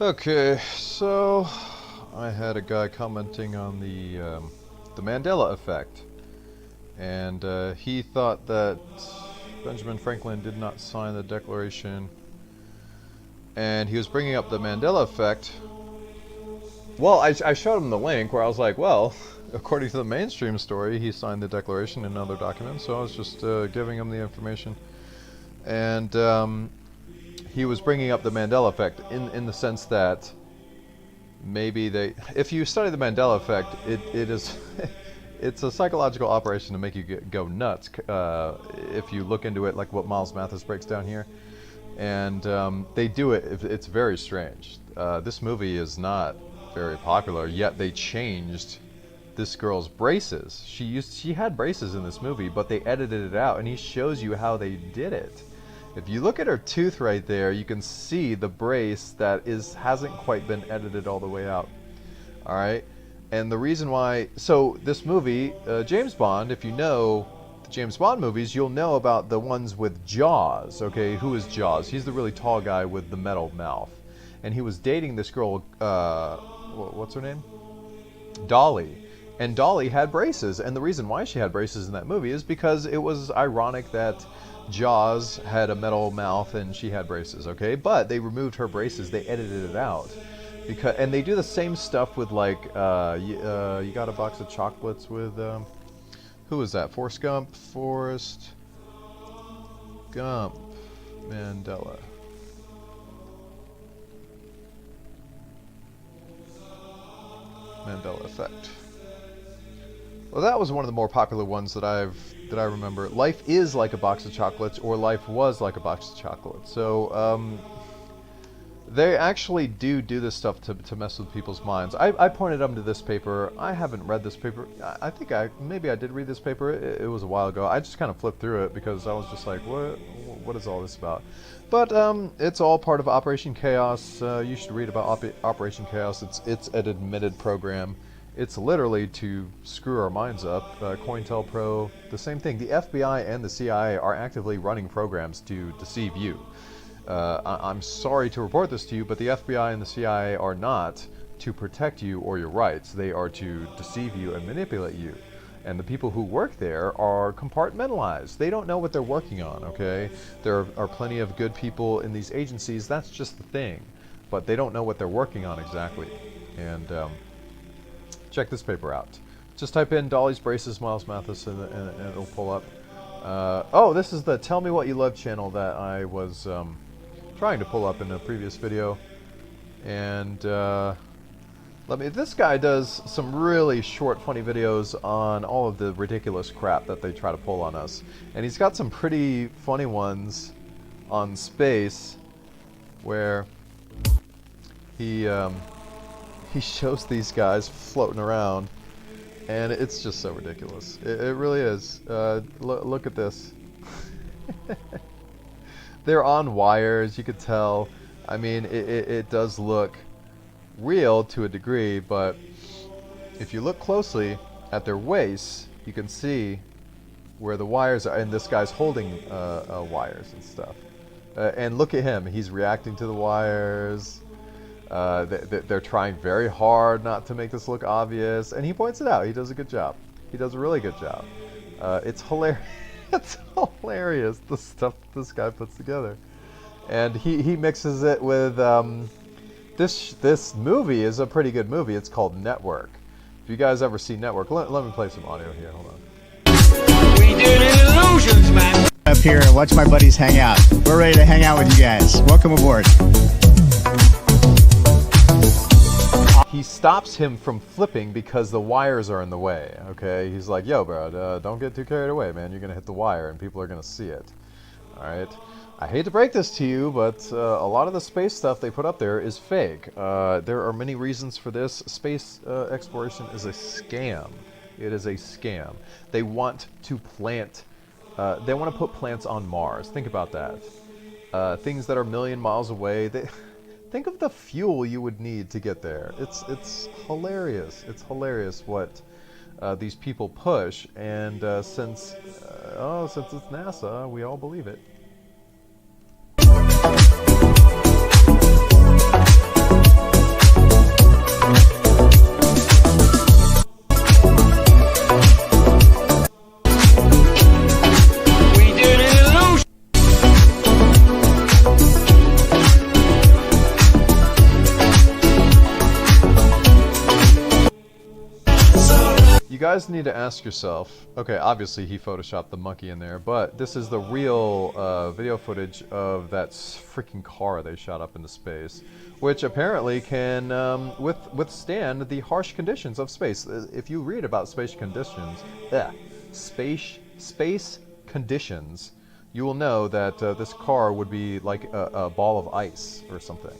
Okay, so I had a guy commenting on the Mandela effect, and he thought that Benjamin Franklin did not sign the Declaration, and he was bringing up the Mandela effect. Well, I showed him the link where I was like, well, according to the mainstream story, he signed the Declaration and other documents, so I was just giving him the information. And he was bringing up the Mandela effect in the sense that maybe if you study the Mandela effect, it is it's a psychological operation to make you go nuts. If you look into it, like what Miles Mathis breaks down here, and they do it. It's very strange. This movie is not very popular, yet they changed this girl's braces. She had braces in this movie, but they edited it out, and he shows you how they did it. If you look at her tooth right there, you can see the brace that hasn't quite been edited all the way out. All right, and the reason why, so this movie, James Bond, if you know the James Bond movies, you'll know about the ones with Jaws. Okay, who is Jaws? He's the really tall guy with the metal mouth, and he was dating this girl. What's her name? Dolly. And Dolly had braces, and the reason why she had braces in that movie is because it was ironic that Jaws had a metal mouth and she had braces, okay? But they removed her braces, they edited it out. And they do the same stuff with, like, you got a box of chocolates with, who was that? Forrest Gump? Forrest Gump. Mandela. Mandela effect. Well, that was one of the more popular ones that I remember. Life is like a box of chocolates, or life was like a box of chocolates. So they actually do this stuff to mess with people's minds. I pointed them to this paper. I haven't read this paper. I think maybe I did read this paper. It was a while ago. I just kind of flipped through it because I was just like, what is all this about? But it's all part of Operation Chaos. You should read about Operation Chaos. It's an admitted program. It's literally to screw our minds up. COINTELPRO, the same thing. The FBI and the CIA are actively running programs to deceive you. I'm sorry to report this to you, but the FBI and the CIA are not to protect you or your rights. They are to deceive you and manipulate you. And the people who work there are compartmentalized. They don't know what they're working on, okay? There are plenty of good people in these agencies. That's just the thing. But they don't know what they're working on exactly. And check this paper out. Just type in Dolly's braces, Miles Mathis, and it'll pull up. Oh, this is the Tell Me What You Love channel that I was trying to pull up in a previous video. And this guy does some really short, funny videos on all of the ridiculous crap that they try to pull on us. And he's got some pretty funny ones on space where he shows these guys floating around, and it's just so ridiculous. It really is. Look at this. They're on wires, you could tell. I mean, it does look real to a degree, but if you look closely at their waists, you can see where the wires are, and this guy's holding wires and stuff. And look at him. He's reacting to the wires. They're trying very hard not to make this look obvious, and he points it out. He does a good job. He does a really good job. It's hilarious. It's hilarious, the stuff this guy puts together. And he mixes it with this movie is a pretty good movie. It's called Network. If you guys ever see Network, let me play some audio here. Hold on. We did illusions, man. Up here and watch my buddies hang out. We're ready to hang out with you guys. Welcome aboard. He stops him from flipping because the wires are in the way, okay? He's like, yo, bro, don't get too carried away, man. You're going to hit the wire, and people are going to see it, all right? I hate to break this to you, but a lot of the space stuff they put up there is fake. There are many reasons for this. Space exploration is a scam. It is a scam. They want to plant, they want to put plants on Mars. Think about that. Things that are a million miles away, think of the fuel you would need to get there. It's hilarious. It's hilarious what these people push, and since it's NASA, we all believe it. guys need to ask yourself, okay, obviously he photoshopped the monkey in there, but this is the real video footage of that freaking car they shot up into space, which apparently can withstand the harsh conditions of space. If you read about space conditions, space conditions, you will know that this car would be like a ball of ice or something.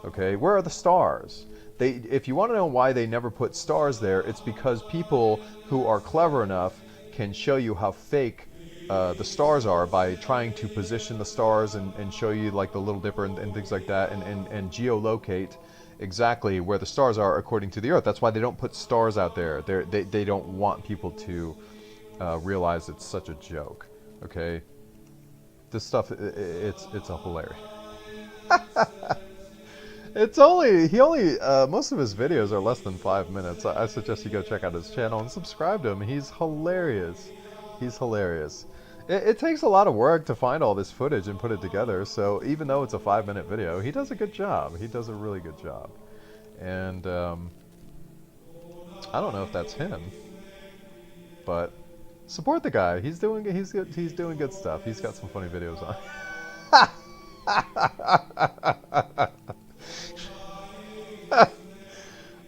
Okay, where are the stars? If you want to know why they never put stars there, it's because people who are clever enough can show you how fake the stars are by trying to position the stars and show you like the Little Dipper and things like that, and geolocate exactly where the stars are according to the Earth. That's why they don't put stars out there. They don't want people to realize it's such a joke. Okay, this stuff, it's a hilarious. Most of his videos are less than 5 minutes. I suggest you go check out his channel and subscribe to him. He's hilarious. He's hilarious. It takes a lot of work to find all this footage and put it together, so even though it's a 5-minute video, he does a good job. He does a really good job. And I don't know if that's him, but support the guy. He's doing good stuff. He's got some funny videos on.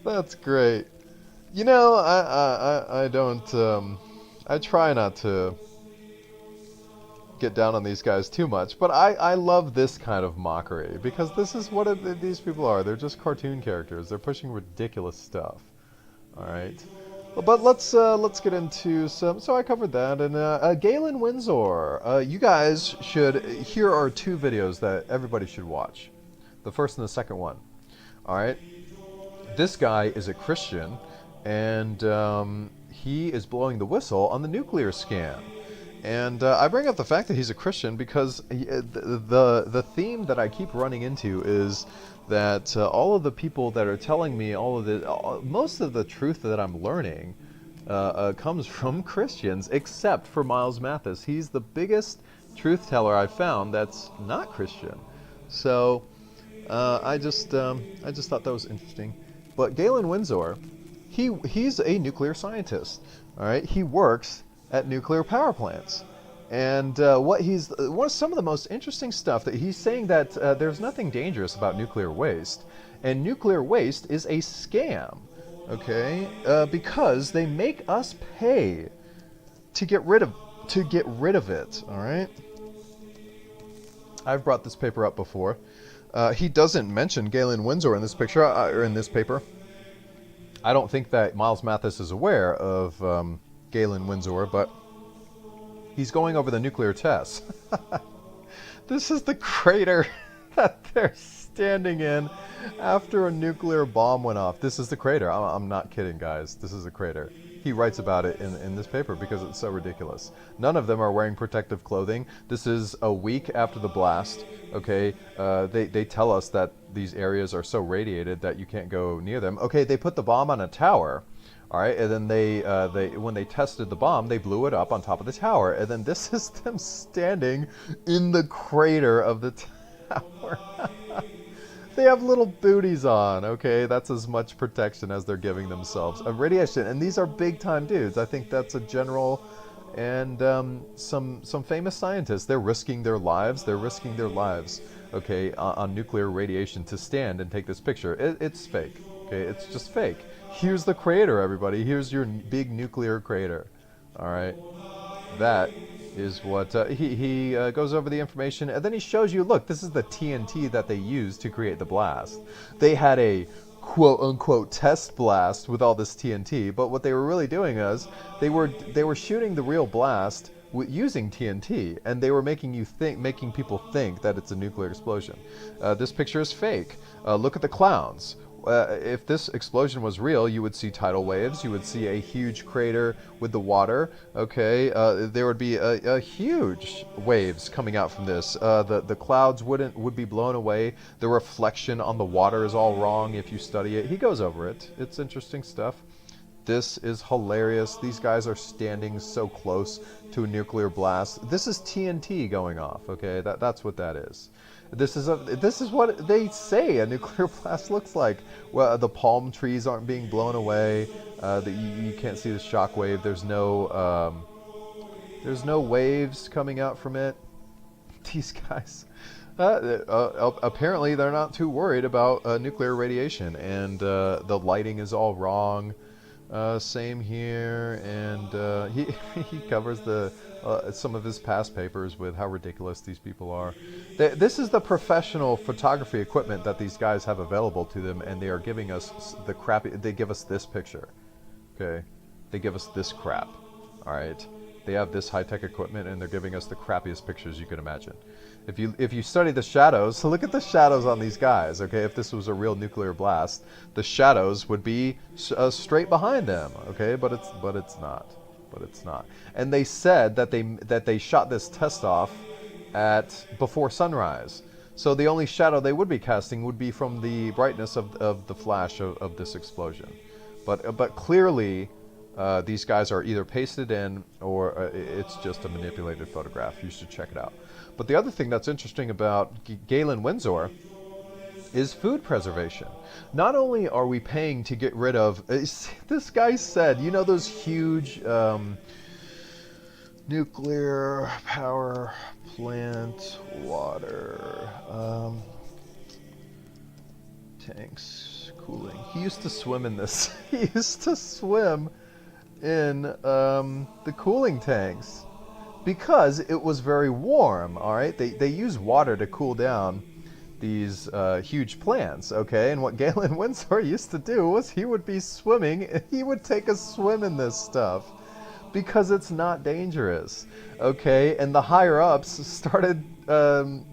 That's great. You know, I don't, I try not to get down on these guys too much, but I love this kind of mockery, because this is what these people are. They're just cartoon characters. They're pushing ridiculous stuff. Alright. But let's get into some, so I covered that, and Galen Windsor. You guys should, here are 2 videos that everybody should watch. The first and the second one. Alright. This guy is a Christian, and he is blowing the whistle on the nuclear scam. And I bring up the fact that he's a Christian because the theme that I keep running into is that all of the people that are telling me most of the truth that I'm learning comes from Christians, except for Miles Mathis. He's the biggest truth teller I've found that's not Christian. So I just thought that was interesting. But Galen Windsor, he's a nuclear scientist. All right, he works at nuclear power plants, and some of the most interesting stuff that he's saying that there's nothing dangerous about nuclear waste, and nuclear waste is a scam. Okay, because they make us pay to get rid of it. All right. I've brought this paper up before. He doesn't mention Galen Windsor in this picture, or in this paper. I don't think that Miles Mathis is aware of Galen Windsor, but he's going over the nuclear tests. This is the crater that they're standing in after a nuclear bomb went off. This is the crater. I'm not kidding, guys. This is a crater. He writes about it in this paper because it's so ridiculous. None of them are wearing protective clothing. This is a week after the blast. Okay, they tell us that these areas are so radiated that you can't go near them. Okay, they put the bomb on a tower. All right, and then they when they tested the bomb, they blew it up on top of the tower. And then this is them standing in the crater of the tower. They have little booties on, okay? That's as much protection as they're giving themselves of radiation. And these are big-time dudes. I think that's a general and some famous scientists. They're risking their lives. Okay, on nuclear radiation to stand and take this picture. It's fake, okay? It's just fake. Here's the crater, everybody. Here's your big nuclear crater, all right? That is what he goes over the information, and then he shows you, look, this is the TNT that they used to create the blast. They had a quote-unquote test blast with all this TNT, but what they were really doing is they were shooting the real blast using TNT, and they were making people think that it's a nuclear explosion. This picture is fake. Look at the clouds. If this explosion was real, you would see tidal waves. You would see a huge crater with the water. Okay, there would be a huge waves coming out from this. The clouds would be blown away. The reflection on the water is all wrong if you study it. He goes over it. It's interesting stuff. This is hilarious. These guys are standing so close to a nuclear blast. This is TNT going off, okay? That's what that is. This is what they say a nuclear blast looks like. Well, the palm trees aren't being blown away. You can't see the shock wave. There's no waves coming out from it. These guys, apparently they're not too worried about nuclear radiation, and the lighting is all wrong. Same here, and he covers some of his past papers with how ridiculous these people are. This is the professional photography equipment that these guys have available to them, and they are giving us the crappy. They give us this picture, okay? They give us this crap, all right? They have this high-tech equipment, and they're giving us the crappiest pictures you can imagine. If you study the shadows, so look at the shadows on these guys, okay? If this was a real nuclear blast, the shadows would be straight behind them, okay? But it's not. But it's not. And they said that they shot this test off before sunrise. So the only shadow they would be casting would be from the brightness of the flash of this explosion. But clearly, these guys are either pasted in or it's just a manipulated photograph. You should check it out. But the other thing that's interesting about Galen Windsor is food preservation. Not only are we paying to get rid of, this guy said, you know those huge nuclear power plant water tanks cooling. He used to swim in this. He used to swim in the cooling tanks because it was very warm. All right, they use water to cool down these huge plants, okay? And what Galen Windsor used to do was he would be swimming. He would take a swim in this stuff because it's not dangerous, okay? And the higher ups started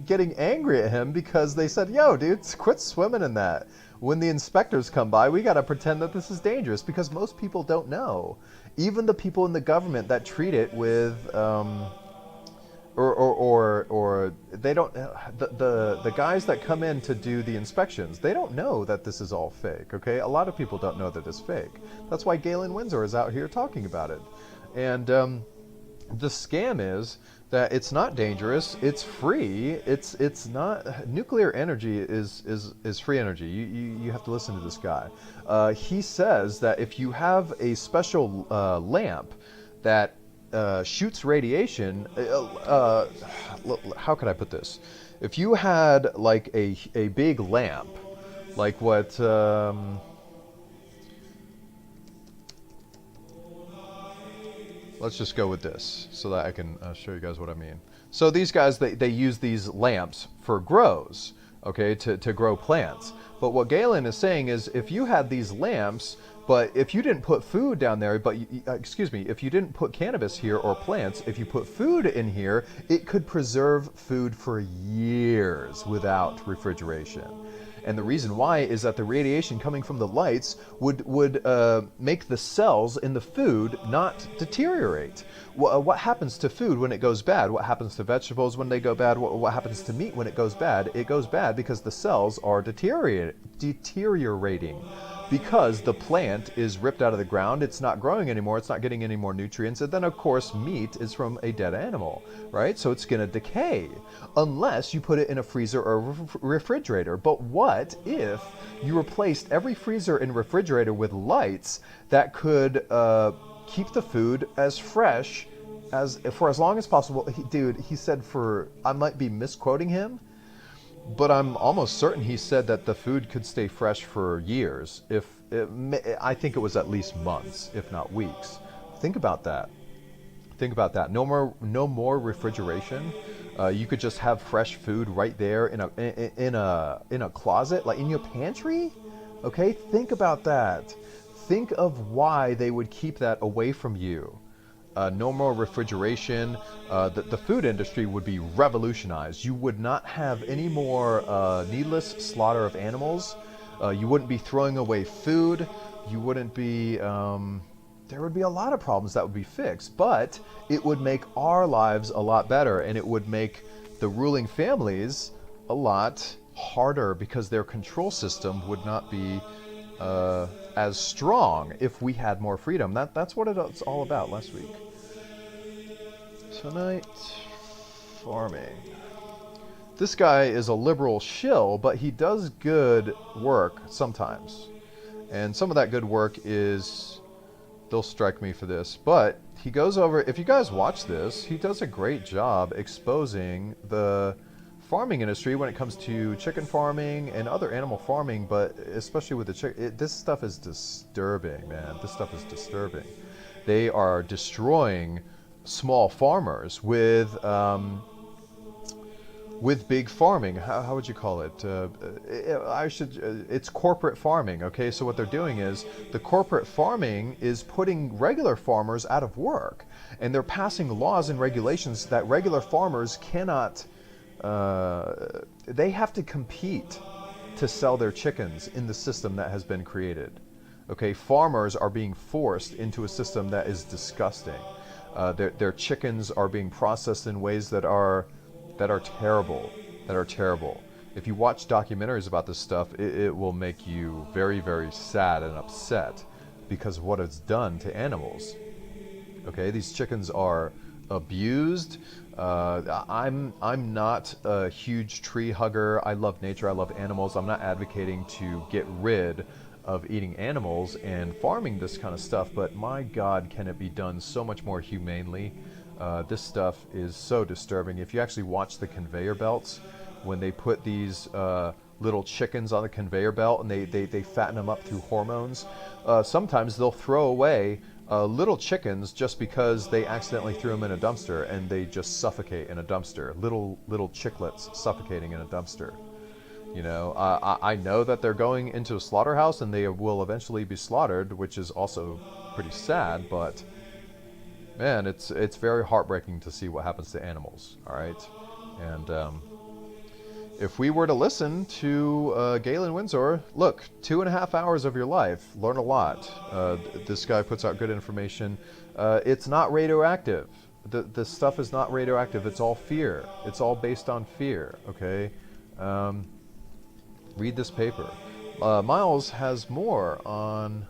getting angry at him because they said, "Yo, dude, quit swimming in that. When the inspectors come by, we got to pretend that this is dangerous," because most people don't know. Even the people in the government that treat it with, or they don't, the guys that come in to do the inspections, they don't know that this is all fake, okay? A lot of people don't know that it's fake. That's why Galen Windsor is out here talking about it. And the scam is that it's not dangerous, it's free, it's not, nuclear energy is free energy. You have to listen to this guy. He says that if you have a special lamp that shoots radiation, how could I put this? If you had like a big lamp, like what, let's just go with this so that I can show you guys what I mean. So these guys, they use these lamps for grows, okay, to grow plants. But what Galen is saying is if you had these lamps, but if you didn't put food down there, but if you didn't put cannabis here or plants, if you put food in here, it could preserve food for years without refrigeration. And the reason why is that the radiation coming from the lights would make the cells in the food not deteriorate. What happens to food when it goes bad? What happens to vegetables when they go bad? What happens to meat when it goes bad? It goes bad because the cells are deteriorating because the plant is ripped out of the ground. It's not growing anymore. It's not getting any more nutrients. And then, of course, meat is from a dead animal, right? So it's going to decay unless you put it in a freezer or a refrigerator. But what if you replaced every freezer and refrigerator with lights that could keep the food as fresh for as long as possible? He said I might be misquoting him, but I'm almost certain he said that the food could stay fresh for years. I think it was at least months, if not weeks. Think about that. Think about that. No more refrigeration. You could just have fresh food right there in a closet, like in your pantry. Okay, think about that. Think of why they would keep that away from you. No more refrigeration. The food industry would be revolutionized. You would not have any more needless slaughter of animals. You wouldn't be throwing away food. You wouldn't be... there would be a lot of problems that would be fixed, but it would make our lives a lot better, and it would make the ruling families a lot harder because their control system would not be as strong if we had more freedom. That's what it's all about last week. Tonight, farming. This guy is a liberal shill, but he does good work sometimes. And some of that good work is, they'll strike me for this, but he goes over, if you guys watch this, he does a great job exposing the farming industry when it comes to chicken farming and other animal farming, but especially with the chicken, this stuff is disturbing, man. This stuff is disturbing. They are destroying small farmers with big farming. How would you call it? It's corporate farming, okay? So what they're doing is, the corporate farming is putting regular farmers out of work. And they're passing laws and regulations that regular farmers cannot, they have to compete to sell their chickens in the system that has been created. Okay, farmers are being forced into a system that is disgusting. Their chickens are being processed in ways that are terrible. If you watch documentaries about this stuff, it will make you very, very sad and upset because of what it's done to animals. Okay, these chickens are abused. I'm not a huge tree hugger. I love nature. I love animals. I'm not advocating to get rid of eating animals and farming this kind of stuff, but my God, can it be done so much more humanely? This stuff is so disturbing. If you actually watch the conveyor belts, when they put these little chickens on the conveyor belt and they fatten them up through hormones, sometimes they'll throw away little chickens just because they accidentally threw them in a dumpster and they just suffocate in a dumpster. Little chicklets suffocating in a dumpster. You know, I know that they're going into a slaughterhouse and they will eventually be slaughtered, which is also pretty sad, but man, it's very heartbreaking to see what happens to animals, all right? And if we were to listen to Galen Windsor, look, 2.5 hours of your life, learn a lot. This guy puts out good information. It's not radioactive. The stuff is not radioactive. It's all fear. It's all based on fear, okay? Read this paper. Miles has more on...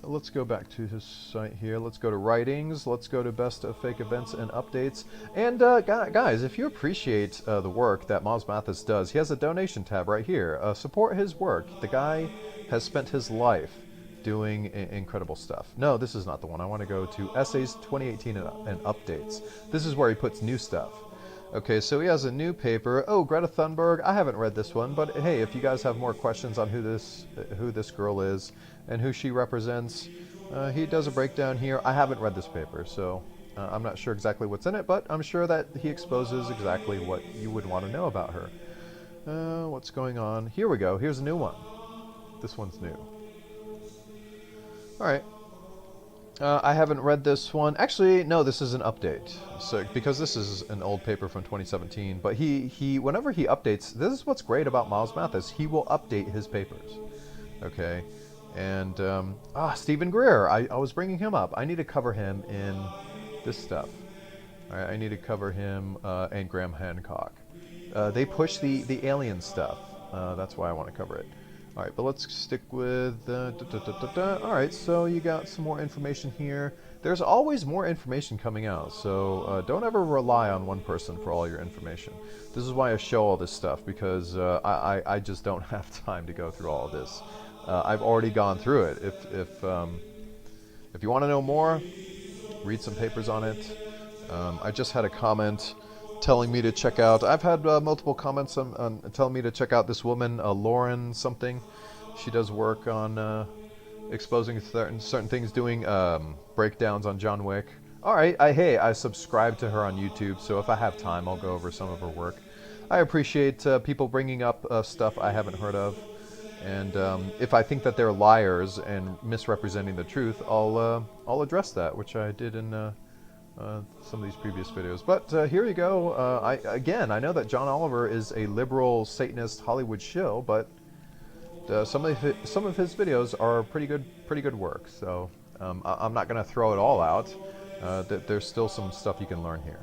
let's go back to his site here. Let's go to writings. Let's go to best of fake events and updates. And guys, if you appreciate the work that Miles Mathis does, he has a donation tab right here. Support his work. The guy has spent his life doing incredible stuff. No, this is not the one. I want to go to Essays 2018 and Updates. This is where he puts new stuff. Okay, so he has a new paper. Oh, Greta Thunberg. I haven't read this one, but hey, if you guys have more questions on who this girl is and who she represents, he does a breakdown here. I haven't read this paper, so I'm not sure exactly what's in it, but I'm sure that he exposes exactly what you would want to know about her. What's going on? Here we go. Here's a new one. This one's new. All right. I haven't read this one. Actually, no, this is an update. So because this is an old paper from 2017, but he whenever he updates, this is what's great about Miles Mathis. He will update his papers. Okay. And Stephen Greer, I was bringing him up. I need to cover him in this stuff. All right, I need to cover him and Graham Hancock. They push the alien stuff. That's why I want to cover it. All right, but let's stick with... All right, so you got some more information here. There's always more information coming out, so don't ever rely on one person for all your information. This is why I show all this stuff, because I just don't have time to go through all of this. I've already gone through it. If you want to know more, read some papers on it. I just had a comment telling me to check out... I've had multiple comments on telling me to check out this woman, Lauren something. She does work on exposing certain things, doing breakdowns on John Wick. All right, I subscribe to her on YouTube, so if I have time, I'll go over some of her work. I appreciate people bringing up stuff I haven't heard of, and if I think that they're liars and misrepresenting the truth, I'll address that, which I did in some of these previous videos. But here you go. I know that John Oliver is a liberal Satanist Hollywood shill, but some of his videos are pretty good work. So I'm not going to throw it all out. There's still some stuff you can learn here.